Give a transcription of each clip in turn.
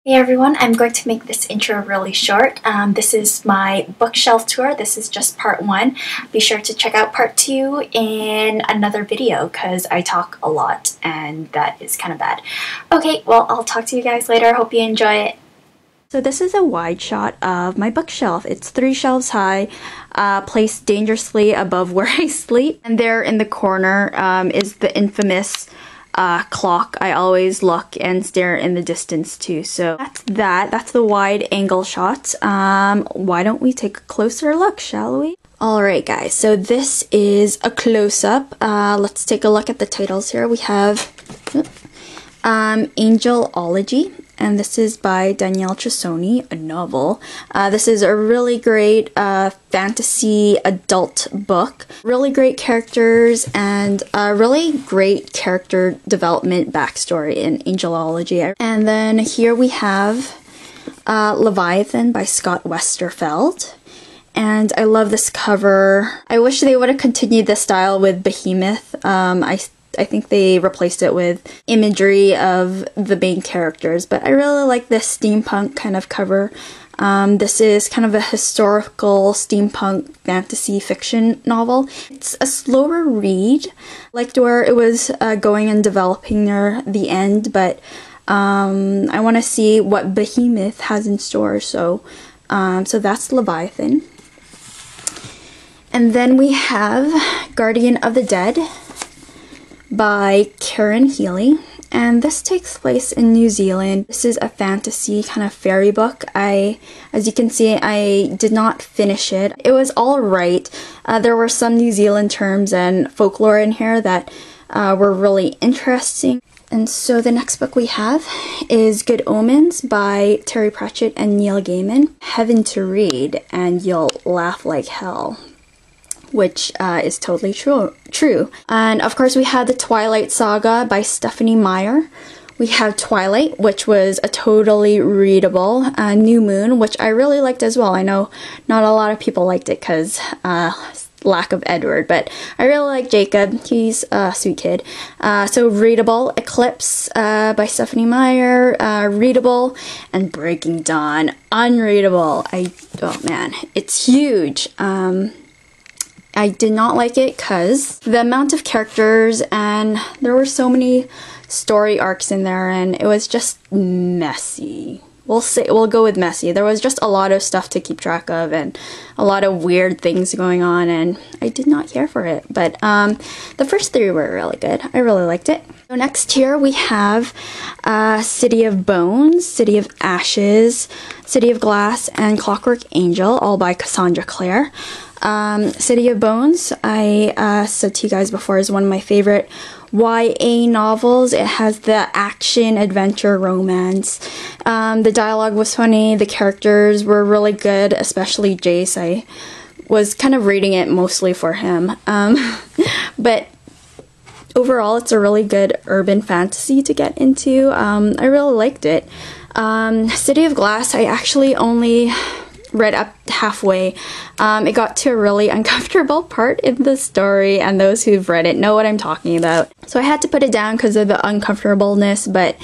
Hey everyone, I'm going to make this intro really short. This is my bookshelf tour. This is just part one. Be sure to check out part two in another video because I talk a lot and that is kind of bad. Okay, well, I'll talk to you guys later. Hope you enjoy it. So this is a wide shot of my bookshelf. It's 3 shelves high, placed dangerously above where I sleep. And there in the corner is the infamous clock. I always look and stare in the distance too. So that's the wide angle shot. Why don't we take a closer look, shall we? Alright guys, so this is a close-up. Let's take a look at the titles here. We have Angelology, and this is by Danielle Trussoni, a novel. This is a really great fantasy adult book. Really great characters and a really great character development backstory in Angelology. And then here we have Leviathan by Scott Westerfeld. And I love this cover. I wish they would have continued this style with Behemoth. I think they replaced it with imagery of the main characters, but I really like this steampunk kind of cover. This is kind of a historical steampunk fantasy fiction novel. It's a slower read, liked where it was going and developing near the end, but I want to see what Behemoth has in store, so that's Leviathan. And then we have Guardian of the Dead by Karen Healy, and this takes place in New Zealand. This is a fantasy kind of fairy book. As you can see, I did not finish it. It was alright. There were some New Zealand terms and folklore in here that were really interesting. And so the next book we have is Good Omens by Terry Pratchett and Neil Gaiman. Heaven to read and you'll laugh like hell, which is totally true. And of course we had the Twilight Saga by Stephenie Meyer. We have Twilight, which was a totally readable. New Moon, which I really liked as well. I know not a lot of people liked it because lack of Edward, but I really like Jacob. He's a sweet kid. So readable. Eclipse by Stephenie Meyer, readable. And Breaking Dawn, unreadable. Oh man, it's huge. I did not like it because the amount of characters and there were so many story arcs in there and it was just messy. We'll go with messy. There was just a lot of stuff to keep track of and a lot of weird things going on and I did not care for it. But the first 3 were really good. I really liked it. So next here we have City of Bones, City of Ashes, City of Glass, and Clockwork Angel, all by Cassandra Clare. City of Bones, I said to you guys before, is one of my favorite YA novels. It has the action, adventure, romance. The dialogue was funny, the characters were really good, especially Jace. I was kind of reading it mostly for him. But overall, it's a really good urban fantasy to get into. I really liked it. City of Glass, I actually only read up halfway. It got to a really uncomfortable part in the story, and those who've read it know what I'm talking about. So I had to put it down because of the uncomfortableness, but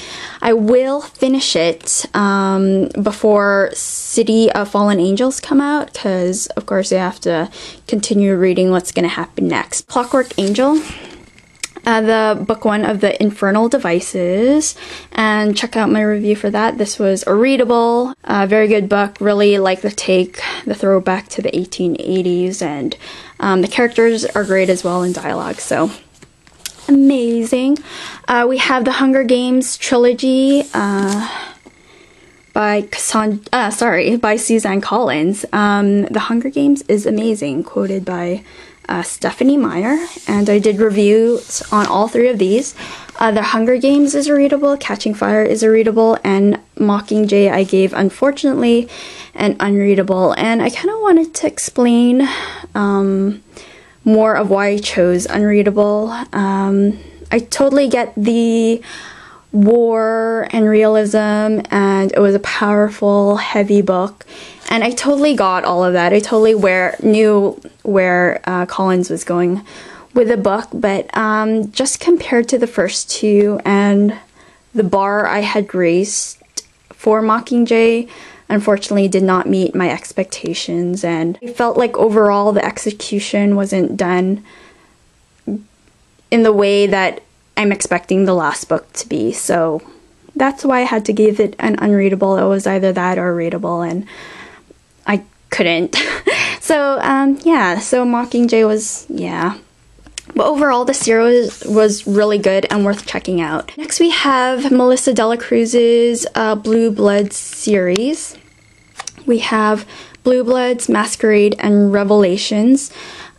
I will finish it before City of Fallen Angels come out, because of course I have to continue reading what's going to happen next. Clockwork Angel, the book 1 of the Infernal Devices, and check out my review for that. This was a readable, very good book. Really like the throwback to the 1880s, and the characters are great as well in dialogue, so amazing. We have the Hunger Games trilogy by Suzanne Collins. The Hunger Games is amazing, quoted by Stephenie Meyer, and I did reviews on all 3 of these. The Hunger Games is a readable, Catching Fire is a readable, and Mockingjay I gave, unfortunately, an unreadable. And I kind of wanted to explain more of why I chose unreadable. I totally get the war and realism, and it was a powerful, heavy book. And I totally got all of that. I totally knew where Collins was going with the book, but just compared to the first 2 and the bar I had raised for Mockingjay unfortunately did not meet my expectations, and I felt like overall the execution wasn't done in the way that I'm expecting the last book to be. So that's why I had to give it an unreadable. It was either that or readable, and I couldn't. So yeah, so Mockingjay was, yeah. But overall, the series was really good and worth checking out. Next, we have Melissa Dela Cruz's Blue Bloods series. We have Blue Bloods, Masquerade, and Revelations.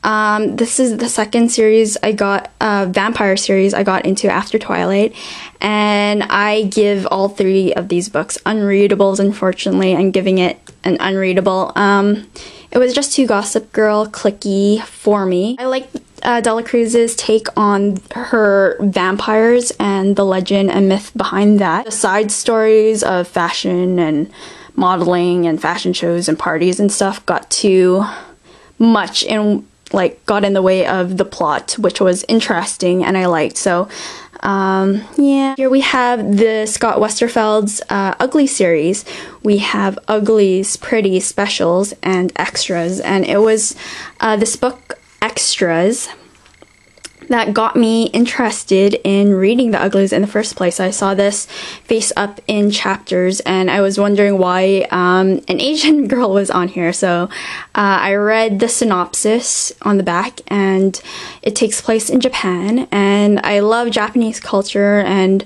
This is the second series I got, vampire series I got into after Twilight, and I give all three of these books unreadables. Unfortunately, I'm giving it an unreadable. It was just too Gossip Girl clicky for me. I like Dela Cruz's take on her vampires and the legend and myth behind that. The side stories of fashion and modeling and fashion shows and parties and stuff got too much and got in the way of the plot, which was interesting and I liked. So yeah, here we have the Scott Westerfeld's Ugly series. We have Ugly's Pretty Specials and Extras, and it was this book Extras that got me interested in reading the Uglies in the first place. I saw this face up in chapters and I was wondering why an Asian girl was on here. So I read the synopsis on the back, and it takes place in Japan, and I love Japanese culture and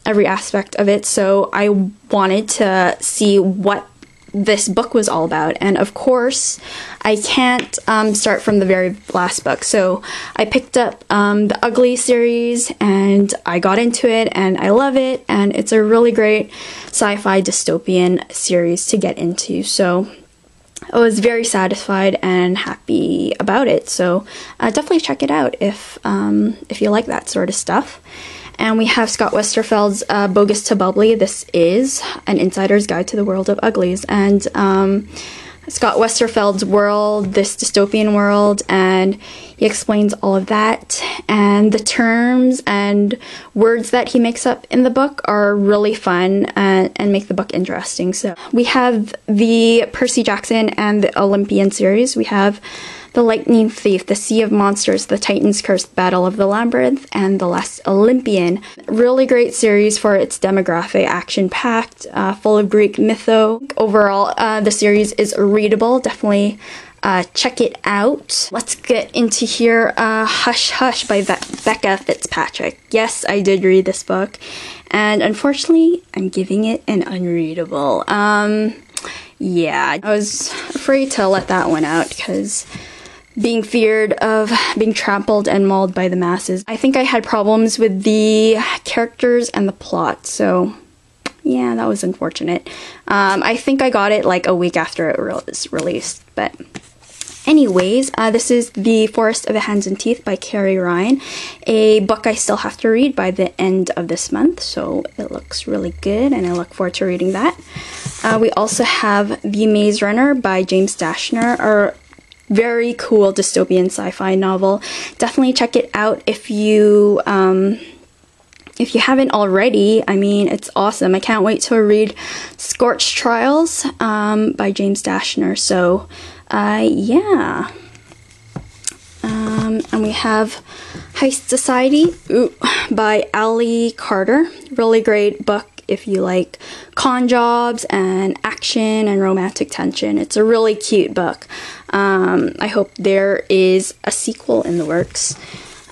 every aspect of it, so I wanted to see what this book was all about. And of course I can't start from the very last book, so I picked up the Ugly series and I got into it and I love it, and it's a really great sci-fi dystopian series to get into, so I was very satisfied and happy about it. So definitely check it out if you like that sort of stuff. And we have Scott Westerfeld's Bogus to Bubbly. This is an insider's guide to the world of uglies. And Scott Westerfeld's world, this dystopian world, and he explains all of that. And the terms and words that he makes up in the book are really fun and make the book interesting. So we have the Percy Jackson and the Olympian series. We have The Lightning Thief, The Sea of Monsters, The Titan's Curse, Battle of the Labyrinth, and The Last Olympian. Really great series for its demographic, action-packed, full of Greek mytho. Overall, the series is readable. Definitely check it out. Let's get into here. Hush Hush by Becca Fitzpatrick. Yes, I did read this book, and unfortunately, I'm giving it an unreadable. Yeah, I was afraid to let that one out because being feared of being trampled and mauled by the masses. I think I had problems with the characters and the plot, so yeah, that was unfortunate. I think I got it like a week after it was released, but anyways, this is The Forest of the Hands and Teeth by Carrie Ryan, a book I still have to read by the end of this month, so it looks really good and I look forward to reading that. We also have The Maze Runner by James Dashner, a very cool dystopian sci-fi novel. Definitely check it out if you haven't already. I mean, it's awesome. I can't wait to read Scorched Trials by James Dashner. So yeah. And we have Heist Society by Ali Carter. Really great book if you like con jobs and action and romantic tension. It's a really cute book. I hope there is a sequel in the works.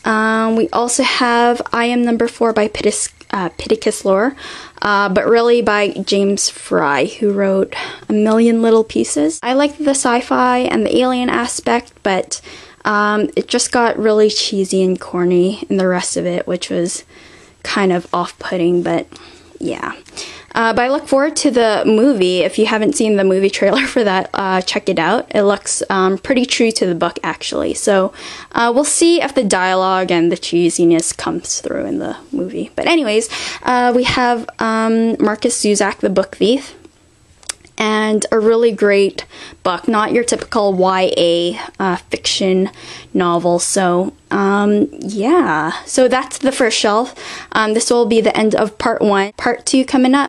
We also have I Am Number 4 by Pittacus Lore, but really by James Fry, who wrote A Million Little Pieces. I like the sci-fi and the alien aspect, but it just got really cheesy and corny in the rest of it, which was kind of off-putting, but yeah. But I look forward to the movie. If you haven't seen the movie trailer for that, check it out. It looks pretty true to the book, actually. So we'll see if the dialogue and the cheesiness comes through in the movie. But anyways, we have Marcus Zusak, The Book Thief, and a really great book. Not your typical YA fiction novel. So yeah, so that's the first shelf. This will be the end of part 1. Part 2 coming up.